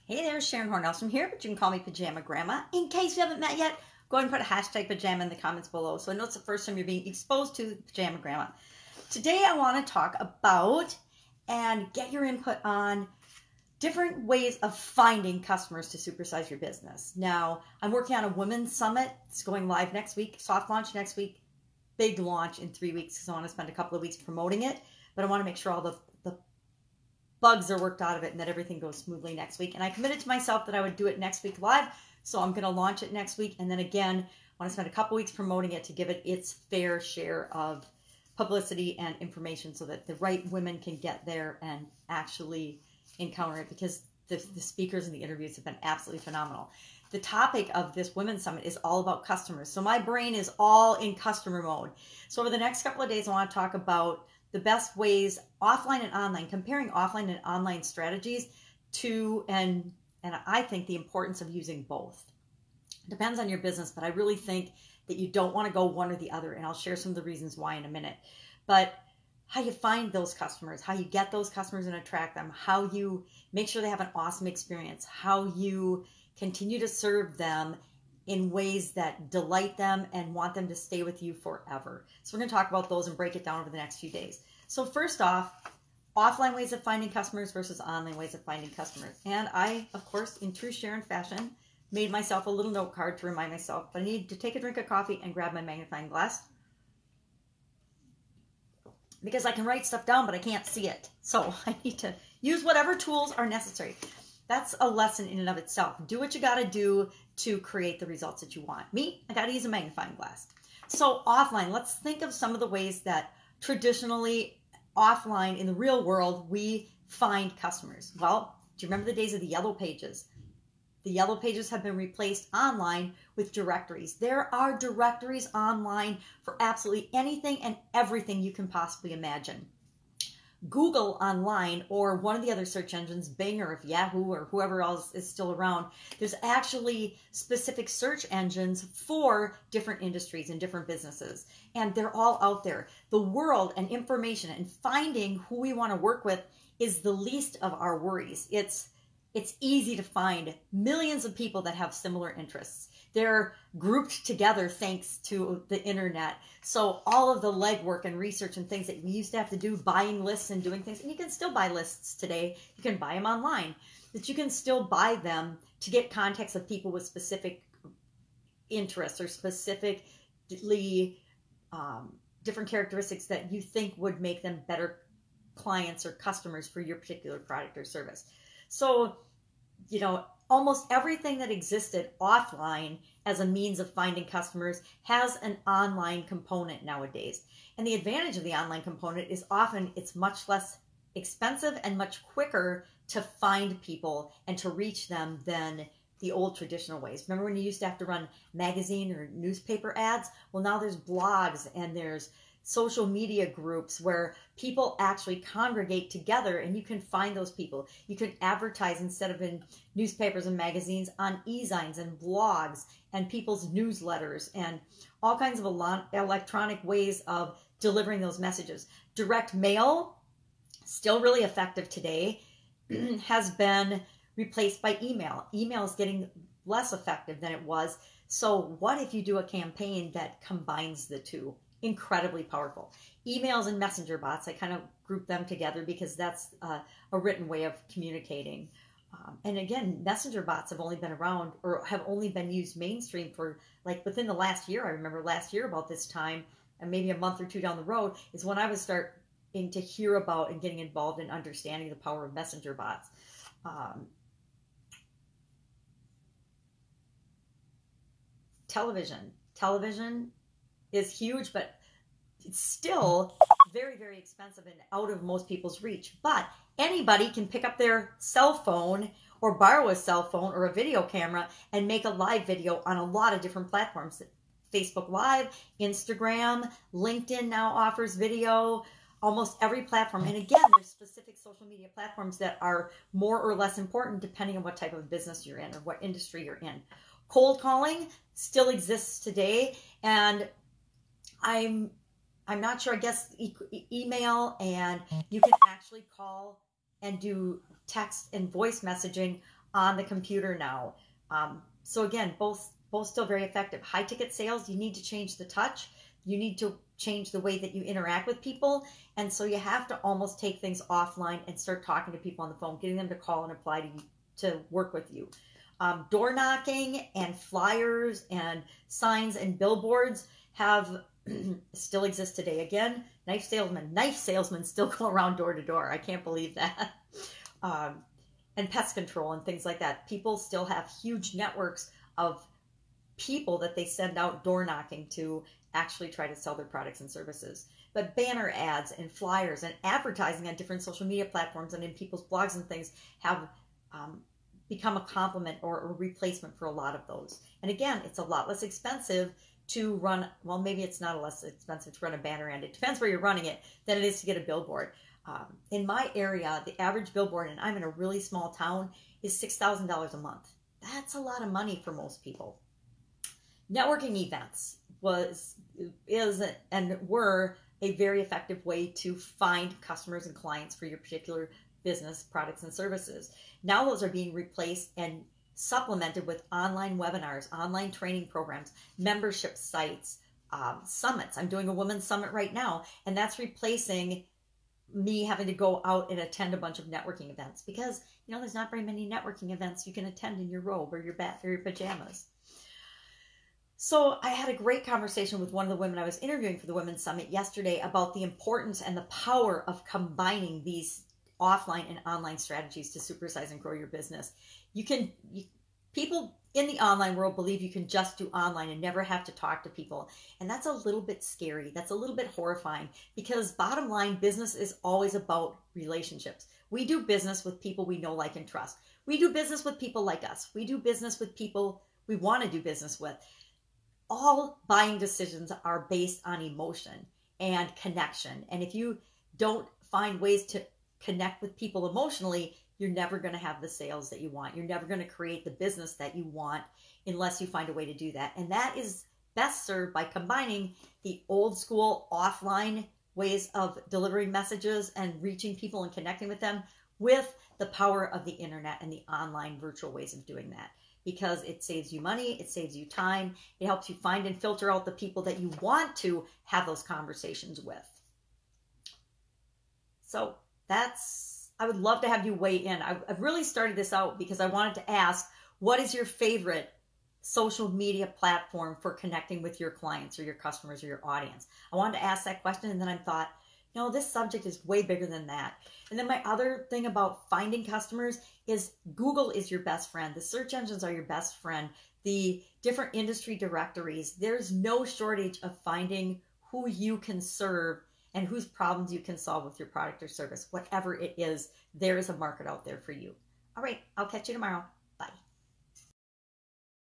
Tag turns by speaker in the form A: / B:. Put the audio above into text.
A: Hey there, Sharon Horne-Ellstrom here, but you can call me Pajama Grandma. In case you haven't met yet, go ahead and put a hashtag pajama in the comments below so I know it's the first time you're being exposed to Pajama Grandma. Today I want to talk about and get your input on different ways of finding customers to supersize your business. Now, I'm working on a women's summit. It's going live next week, soft launch next week, big launch in 3 weeks because I want to spend a couple of weeks promoting it, but I want to make sure all the bugs are worked out of it and that everything goes smoothly next week. And I committed to myself that I would do it next week live. So I'm going to launch it next week. And then again, I want to spend a couple weeks promoting it to give it its fair share of publicity and information so that the right women can get there and actually encounter it, because the speakers and the interviews have been absolutely phenomenal. The topic of this Women's Summit is all about customers. So my brain is all in customer mode. So over the next couple of days, I want to talk about the best ways, offline and online, comparing offline and online strategies to, and I think the importance of using both. Depends on your business, but I really think that you don't want to go one or the other, and I'll share some of the reasons why in a minute. But how you find those customers, how you get those customers and attract them, how you make sure they have an awesome experience, how you continue to serve them in ways that delight them and want them to stay with you forever. So we're going to talk about those and break it down over the next few days. So first off, offline ways of finding customers versus online ways of finding customers. And I, of course, in true Sharon fashion, made myself a little note card to remind myself, but I need to take a drink of coffee and grab my magnifying glass, because I can write stuff down, but I can't see it. So I need to use whatever tools are necessary. That's a lesson in and of itself. Do what you got to do to create the results that you want. Me, I got to use a magnifying glass. So offline, let's think of some of the ways that traditionally offline in the real world we find customers. Well, do you remember the days of the yellow pages? The yellow pages have been replaced online with directories. There are directories online for absolutely anything and everything you can possibly imagine. Google online, or one of the other search engines, Bing or if Yahoo or whoever else is still around, there's actually specific search engines for different industries and different businesses. And they're all out there. The world and information and finding who we want to work with is the least of our worries. It's easy to find millions of people that have similar interests. They're grouped together thanks to the internet. So all of the legwork and research and things that we used to have to do, buying lists and doing things, and you can still buy lists today. You can buy them online, but you can still buy them to get contacts of people with specific interests or specifically different characteristics that you think would make them better clients or customers for your particular product or service. So, you know, almost everything that existed offline as a means of finding customers has an online component nowadays. And the advantage of the online component is often it's much less expensive and much quicker to find people and to reach them than the old traditional ways. Remember when you used to have to run magazine or newspaper ads? Well, now there's blogs and there's social media groups where people actually congregate together, and you can find those people. You can advertise instead of in newspapers and magazines on e-zines and blogs and people's newsletters and all kinds of electronic ways of delivering those messages. Direct mail, still really effective today, has been replaced by email. Email is getting less effective than it was. So what if you do a campaign that combines the two? Incredibly powerful. Emails and messenger bots, I kind of group them together because that's a written way of communicating. And again, messenger bots have only been around or have only been used mainstream for like within the last year. I remember last year about this time, and maybe a month or two down the road, is when I was starting to hear about and getting involved in understanding the power of messenger bots. Television is huge, but it's still very, very expensive and out of most people's reach. But anybody can pick up their cell phone or borrow a cell phone or a video camera and make a live video on a lot of different platforms. Facebook Live, Instagram, LinkedIn now offers video, almost every platform. And again, there's specific social media platforms that are more or less important depending on what type of business you're in or what industry you're in. Cold calling still exists today, and I'm not sure, I guess email, and you can actually call and do text and voice messaging on the computer now. So again, both still very effective. High ticket sales, you need to change the touch. You need to change the way that you interact with people. And so you have to almost take things offline and start talking to people on the phone, getting them to call and apply to work with you. Door knocking and flyers and signs and billboards have still exist today. Again, knife salesmen still go around door to door. I can't believe that. And pest control and things like that. People still have huge networks of people that they send out door knocking to actually try to sell their products and services. But banner ads and flyers and advertising on different social media platforms and in people's blogs and things have become a complement or a replacement for a lot of those. And again, it's a lot less expensive to run, well, maybe it's not less expensive to run a banner ad. It depends where you're running it than it is to get a billboard. In my area, the average billboard, and I'm in a really small town, is $6,000 a month. That's a lot of money for most people. Networking events is and were a very effective way to find customers and clients for your particular business, products, and services. Now those are being replaced and supplemented with online webinars, online training programs, membership sites, summits. I'm doing a women's summit right now, and that's replacing me having to go out and attend a bunch of networking events because, you know, there's not very many networking events you can attend in your robe or your pajamas. So I had a great conversation with one of the women I was interviewing for the Women's Summit yesterday about the importance and the power of combining these offline and online strategies to supersize and grow your business. People in the online world believe you can just do online and never have to talk to people. And that's a little bit scary. That's a little bit horrifying because bottom line, business is always about relationships. We do business with people we know, like, and trust. We do business with people like us. We do business with people we want to do business with. All buying decisions are based on emotion and connection. And if you don't find ways to connect with people emotionally, you're never going to have the sales that you want. You're never going to create the business that you want unless you find a way to do that. And that is best served by combining the old school offline ways of delivering messages and reaching people and connecting with them with the power of the internet and the online virtual ways of doing that. Because it saves you money, it saves you time, it helps you find and filter out the people that you want to have those conversations with. So I would love to have you weigh in. I've really started this out because I wanted to ask, what is your favorite social media platform for connecting with your clients or your customers or your audience? I wanted to ask that question, and then I thought, no, this subject is way bigger than that. And then my other thing about finding customers is Google is your best friend. The search engines are your best friend. The different industry directories, there's no shortage of finding who you can serve and whose problems you can solve with your product or service. Whatever it is, there is a market out there for you. All right, I'll catch you tomorrow.